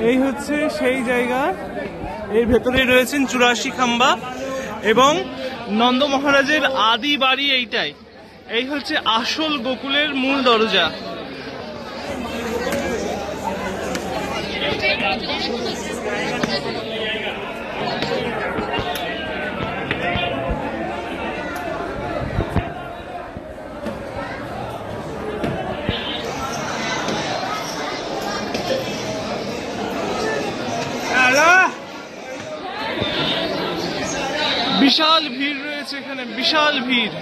এই হচ্ছে সেই জায়গা, এর ভেতরে রয়েছেন 84 খাম্বা এবং নন্দ মহারাজের আদি বাড়ি এইটাই। এই হচ্ছে আসল গোকুলের মূল দরজা। বিশাল ভিড় রয়েছে এখানে, বিশাল ভিড়।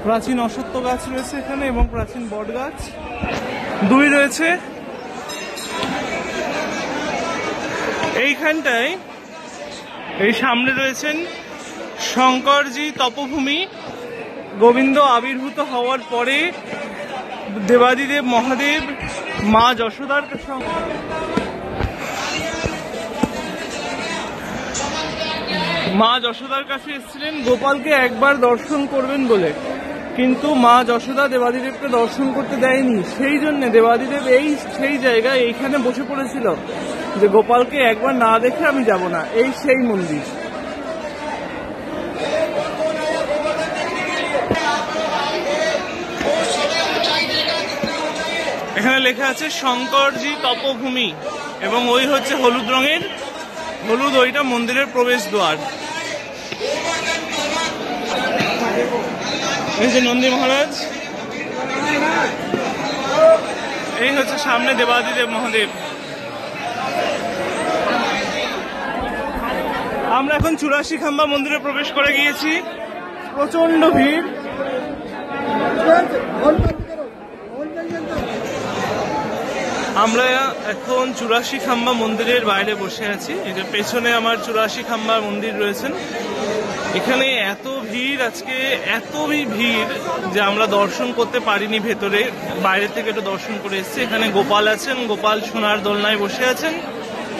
প্রাচীন অশ্বত্থ গাছ রয়েছে এখানে এবং প্রাচীন বট গাছ দুই রয়েছে। এইখানটায় এই সামনে রয়েছেন শঙ্করজি তপভূমি। গোবিন্দ আবির্ভূত হওয়ার পরে দেবাদিদেব মহাদেব মা যশোদার কাছে এসেছিলেন গোপালকে একবার দর্শন করবেন বলে, কিন্তু মা যশোদা দেবাদিদেবকে দর্শন করতে দেয়নি। সেই জন্য দেবাদিদেব সেই জায়গায় এইখানে বসে পড়েছিল যে গোপালকে একবার না দেখে আমি যাব না। এই সেই মন্দির। এখানে লেখা আছে শঙ্করজি তপভূমি এবং ওই হচ্ছে হলুদ রঙের, হলুদ ওইটা মন্দিরের প্রবেশ দ্বার। এই যে নন্দী মহারাজ, এই হচ্ছে সামনে দেবাদিদেব মহাদেব। আমরা এখন 84 খাম্বা মন্দিরে প্রবেশ করে গিয়েছি। প্রচন্ড ভিড়। আমরা এখন 84 খাম্বা মন্দিরের বাইরে বসে আছি। এটা পেছনে আমার 84 খাম্বা মন্দির রয়েছেন। এখানে এত ভিড়, আজকে এত ভিড় যে আমরা দর্শন করতে পারিনি ভেতরে, বাইরে থেকে একটু দর্শন করে এসেছি। এখানে গোপাল আছেন, গোপাল সোনার দোলনায় বসে আছেন।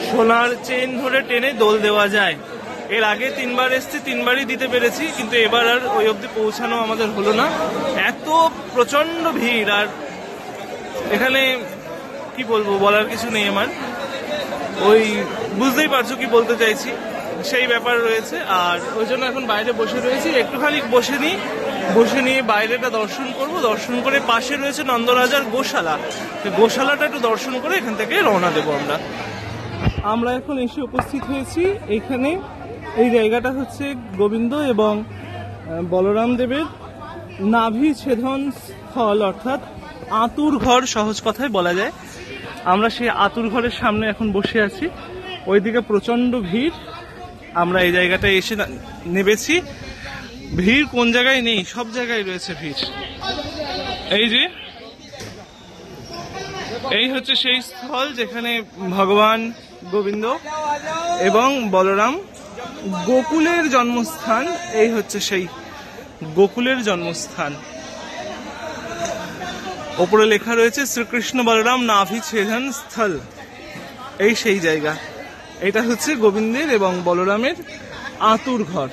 সোনার চেন ধরে টেনে দোল দেওয়া যায়। এর আগে 3বার এসেছি, 3বারই দিতে পেরেছি, কিন্তু এবার আর ওই অবধি পৌঁছানো আমাদের হলো না। এত প্রচন্ড ভিড়, আর এখানে কি বলবো, বলার কিছু নেই আমার। ওই বুঝতেই পারছো কি বলতে চাইছি, সেই ব্যাপার রয়েছে। আর ওই জন্য এখন বাইরে বসে রয়েছি, একটুখানি বসে নিয়ে বাইরেটা দর্শন করব। দর্শন করে পাশে রয়েছে নন্দরাজার গোশালা, গোশালাটা একটু দর্শন করে এখান থেকে রওনা দেবো আমরা এখন এসে উপস্থিত হয়েছি এখানে। এই জায়গাটা হচ্ছে গোবিন্দ এবং বলরাম দেবের নাভি ছেদন স্থল, অর্থাৎ আতুর ঘর সহজ কথায় বলা যায়। আমরা সেই আতুর ঘরের সামনে এখন বসে আছি। ওইদিকে প্রচন্ড ভিড়, আমরা এই জায়গাটায় এসে নেমেছি। ভিড় কোন জায়গায় নেই, সব জায়গায় রয়েছে ভিড়। এই হচ্ছে সেই স্থল যেখানে ভগবান গোবিন্দ এবং বলরাম গোকুলের জন্মস্থান। এই হচ্ছে সেই গোকুলের জন্মস্থান। ওপরে লেখা রয়েছে শ্রীকৃষ্ণ বলরাম নাভি ছেদন স্থল। এই সেই জায়গা। এটা হচ্ছে গোবিন্দের এবং বলরামের আতুর ঘর।